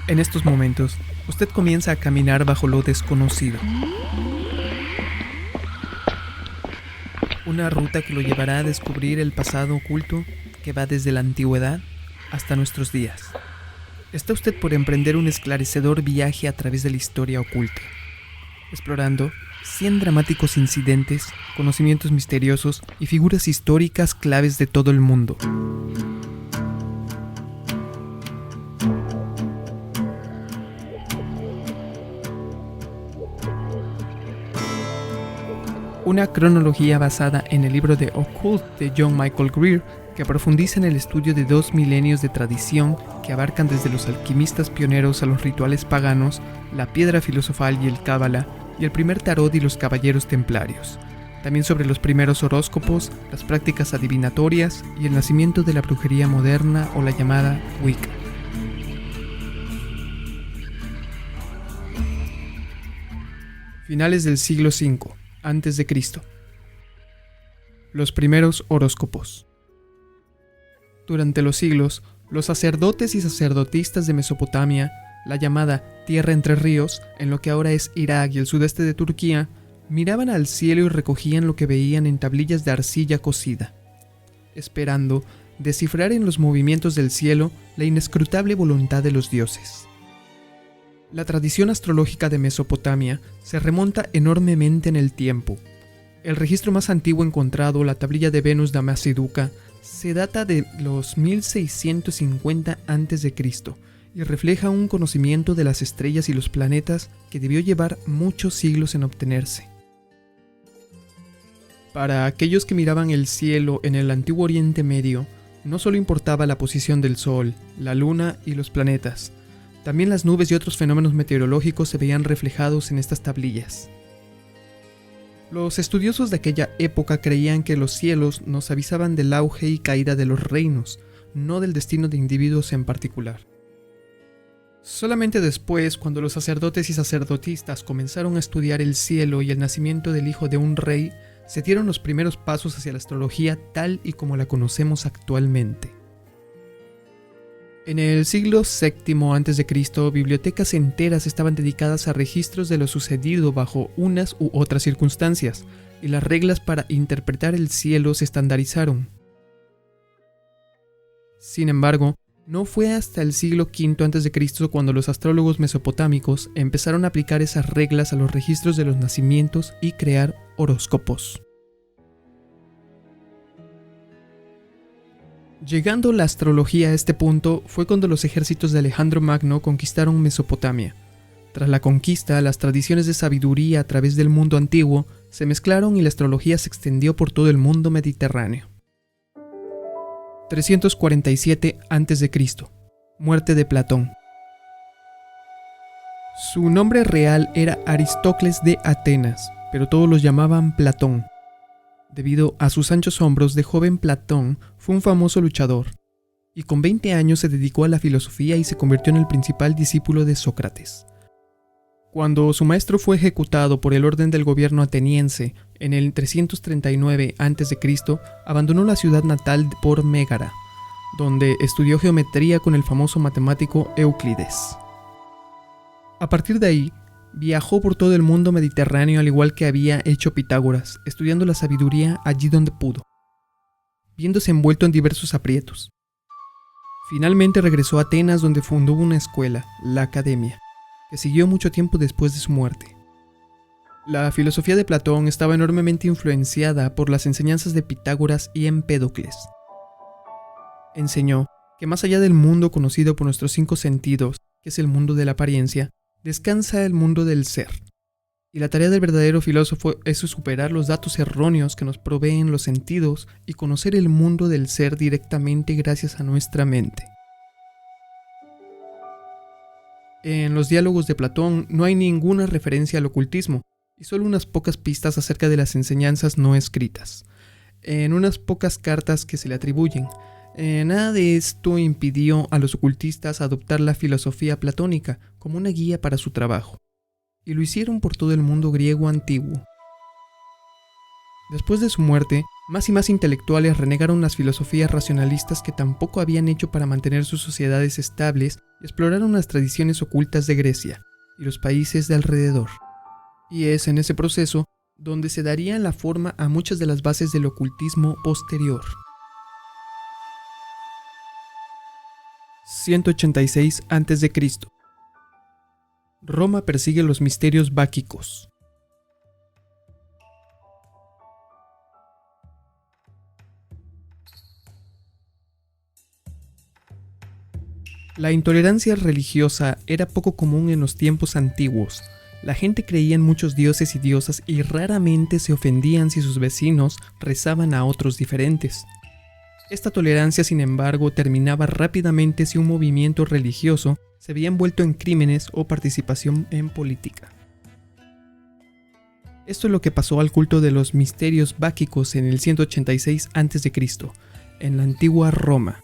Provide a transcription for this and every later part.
En estos momentos, usted comienza a caminar bajo lo desconocido. Una ruta que lo llevará a descubrir el pasado oculto que va desde la antigüedad hasta nuestros días. Está usted por emprender un esclarecedor viaje a través de la historia oculta, explorando 100 dramáticos incidentes, conocimientos misteriosos y figuras históricas claves de todo el mundo. Una cronología basada en el libro de Occult de John Michael Greer, que profundiza en el estudio de 2 milenios de tradición que abarcan desde los alquimistas pioneros a los rituales paganos, la piedra filosofal y el cábala, y el primer tarot y los caballeros templarios. También sobre los primeros horóscopos, las prácticas adivinatorias y el nacimiento de la brujería moderna o la llamada Wicca. Finales del siglo V antes de Cristo. Los primeros horóscopos. Durante los siglos, los sacerdotes y sacerdotisas de Mesopotamia, la llamada Tierra entre Ríos, en lo que ahora es Irak y el sudeste de Turquía, miraban al cielo y recogían lo que veían en tablillas de arcilla cocida, esperando descifrar en los movimientos del cielo la inescrutable voluntad de los dioses. La tradición astrológica de Mesopotamia se remonta enormemente en el tiempo. El registro más antiguo encontrado, la tablilla de Venus de Amasiduca, se data de los 1650 a.C. y refleja un conocimiento de las estrellas y los planetas que debió llevar muchos siglos en obtenerse. Para aquellos que miraban el cielo en el antiguo Oriente Medio, no solo importaba la posición del Sol, la Luna y los planetas, también las nubes y otros fenómenos meteorológicos se veían reflejados en estas tablillas. Los estudiosos de aquella época creían que los cielos nos avisaban del auge y caída de los reinos, no del destino de individuos en particular. Solamente después, cuando los sacerdotes y sacerdotisas comenzaron a estudiar el cielo y el nacimiento del hijo de un rey, se dieron los primeros pasos hacia la astrología tal y como la conocemos actualmente. En el siglo VII a.C., bibliotecas enteras estaban dedicadas a registros de lo sucedido bajo unas u otras circunstancias, y las reglas para interpretar el cielo se estandarizaron. Sin embargo, no fue hasta el siglo V a.C. cuando los astrólogos mesopotámicos empezaron a aplicar esas reglas a los registros de los nacimientos y crear horóscopos. Llegando la astrología a este punto fue cuando los ejércitos de Alejandro Magno conquistaron Mesopotamia. Tras la conquista, las tradiciones de sabiduría a través del mundo antiguo se mezclaron y la astrología se extendió por todo el mundo mediterráneo. 347 a.C. Muerte de Platón. Su nombre real era Aristócles de Atenas, pero todos los llamaban Platón. Debido a sus anchos hombros, de joven Platón fue un famoso luchador, y con 20 años se dedicó a la filosofía y se convirtió en el principal discípulo de Sócrates. Cuando su maestro fue ejecutado por el orden del gobierno ateniense en el 339 a.C., abandonó la ciudad natal por Mégara, donde estudió geometría con el famoso matemático Euclides. A partir de ahí, viajó por todo el mundo mediterráneo al igual que había hecho Pitágoras, estudiando la sabiduría allí donde pudo, viéndose envuelto en diversos aprietos. Finalmente regresó a Atenas, donde fundó una escuela, la Academia, que siguió mucho tiempo después de su muerte. La filosofía de Platón estaba enormemente influenciada por las enseñanzas de Pitágoras y Empédocles. Enseñó que más allá del mundo conocido por nuestros 5 sentidos, que es el mundo de la apariencia, descansa el mundo del ser, y la tarea del verdadero filósofo es superar los datos erróneos que nos proveen los sentidos y conocer el mundo del ser directamente gracias a nuestra mente. En los diálogos de Platón no hay ninguna referencia al ocultismo, y solo unas pocas pistas acerca de las enseñanzas no escritas, en unas pocas cartas que se le atribuyen. Nada de esto impidió a los ocultistas adoptar la filosofía platónica como una guía para su trabajo, y lo hicieron por todo el mundo griego antiguo. Después de su muerte, Más y más intelectuales renegaron las filosofías racionalistas que tampoco habían hecho para mantener sus sociedades estables y exploraron las tradiciones ocultas de Grecia y los países de alrededor. Y es en ese proceso donde se daría la forma a muchas de las bases del ocultismo posterior. 186 a.C. Roma persigue los misterios báquicos. La intolerancia religiosa era poco común en los tiempos antiguos. La gente creía en muchos dioses y diosas y raramente se ofendían si sus vecinos rezaban a otros diferentes. Esta tolerancia, sin embargo, terminaba rápidamente si un movimiento religioso se veía envuelto en crímenes o participación en política. Esto es lo que pasó al culto de los misterios báquicos en el 186 a.C., en la antigua Roma.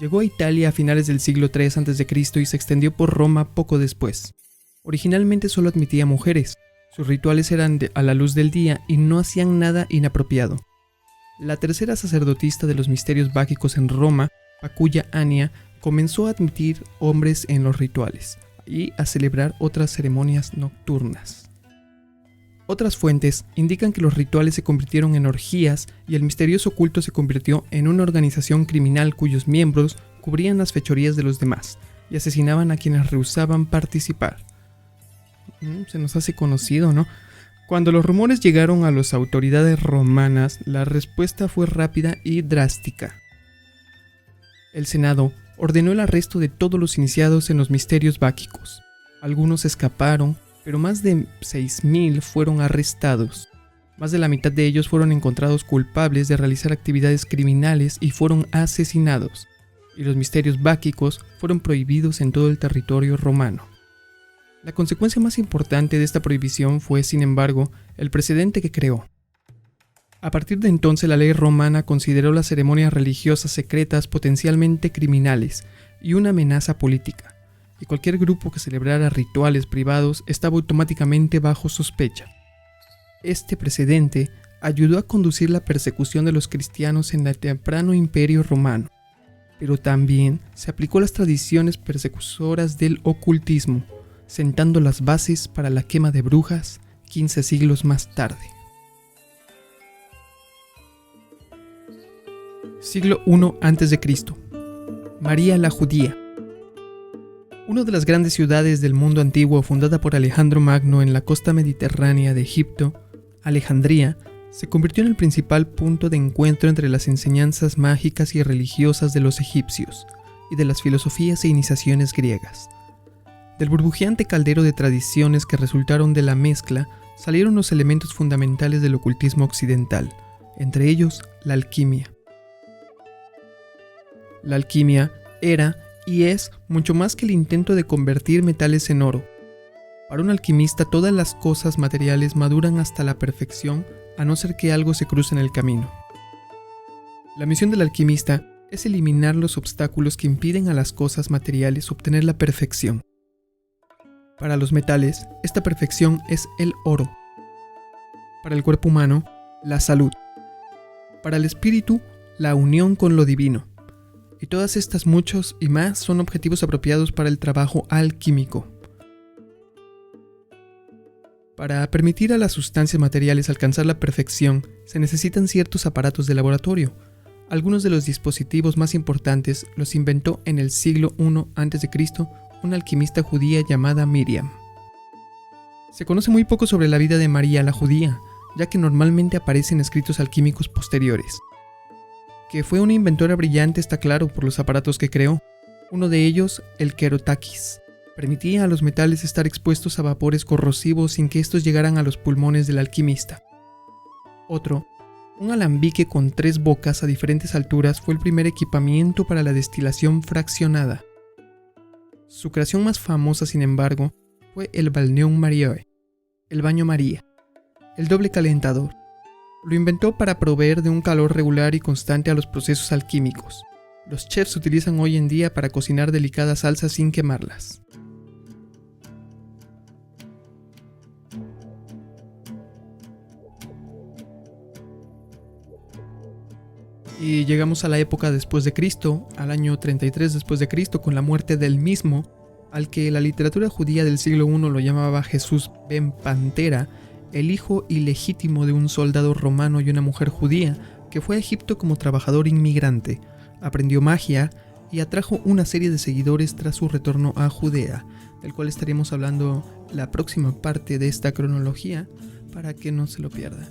Llegó a Italia a finales del siglo III a.C. y se extendió por Roma poco después. Originalmente solo admitía mujeres. Sus rituales eran a la luz del día y no hacían nada inapropiado. La tercera sacerdotisa de los misterios báquicos en Roma, Paculla Ania, comenzó a admitir hombres en los rituales y a celebrar otras ceremonias nocturnas. Otras fuentes indican que los rituales se convirtieron en orgías y el misterioso culto se convirtió en una organización criminal cuyos miembros cubrían las fechorías de los demás y asesinaban a quienes rehusaban participar. Se nos hace conocido, ¿no? Cuando los rumores llegaron a las autoridades romanas, la respuesta fue rápida y drástica. El Senado ordenó el arresto de todos los iniciados en los misterios báquicos. Algunos escaparon, pero más de 6.000 fueron arrestados. Más de la mitad de ellos fueron encontrados culpables de realizar actividades criminales y fueron asesinados. Y los misterios báquicos fueron prohibidos en todo el territorio romano. La consecuencia más importante de esta prohibición fue, sin embargo, el precedente que creó. A partir de entonces, la ley romana consideró las ceremonias religiosas secretas potencialmente criminales y una amenaza política, y cualquier grupo que celebrara rituales privados estaba automáticamente bajo sospecha. Este precedente ayudó a conducir la persecución de los cristianos en el temprano imperio romano, pero también se aplicó a las tradiciones persecutoras del ocultismo, sentando las bases para la quema de brujas 15 siglos más tarde. Siglo I a.C. María la Judía. Una de las grandes ciudades del mundo antiguo fundada por Alejandro Magno en la costa mediterránea de Egipto, Alejandría, se convirtió en el principal punto de encuentro entre las enseñanzas mágicas y religiosas de los egipcios y de las filosofías e iniciaciones griegas. Del burbujeante caldero de tradiciones que resultaron de la mezcla salieron los elementos fundamentales del ocultismo occidental, entre ellos la alquimia. La alquimia era y es mucho más que el intento de convertir metales en oro. Para un alquimista todas las cosas materiales maduran hasta la perfección a no ser que algo se cruce en el camino. La misión del alquimista es eliminar los obstáculos que impiden a las cosas materiales obtener la perfección. Para los metales, esta perfección es el oro. Para el cuerpo humano, la salud. Para el espíritu, la unión con lo divino. Y todas estas muchos y más son objetivos apropiados para el trabajo alquímico. Para permitir a las sustancias materiales alcanzar la perfección, se necesitan ciertos aparatos de laboratorio. Algunos de los dispositivos más importantes los inventó en el siglo I a.C. una alquimista judía llamada Miriam. Se conoce muy poco sobre la vida de María la Judía, ya que normalmente aparecen escritos alquímicos posteriores. Que fue una inventora brillante está claro por los aparatos que creó. Uno de ellos, el kerotakis, permitía a los metales estar expuestos a vapores corrosivos sin que estos llegaran a los pulmones del alquimista. Otro, un alambique con 3 bocas a diferentes alturas, fue el primer equipamiento para la destilación fraccionada. Su creación más famosa, sin embargo, fue el Balneum Mariae, el baño María, el doble calentador. Lo inventó para proveer de un calor regular y constante a los procesos alquímicos. Los chefs utilizan hoy en día para cocinar delicadas salsas sin quemarlas. Y llegamos a la época después de Cristo, al año 33 después de Cristo, con la muerte del mismo, al que la literatura judía del siglo I lo llamaba Jesús ben Pantera, el hijo ilegítimo de un soldado romano y una mujer judía que fue a Egipto como trabajador inmigrante, aprendió magia y atrajo una serie de seguidores tras su retorno a Judea, del cual estaremos hablando la próxima parte de esta cronología para que no se lo pierda.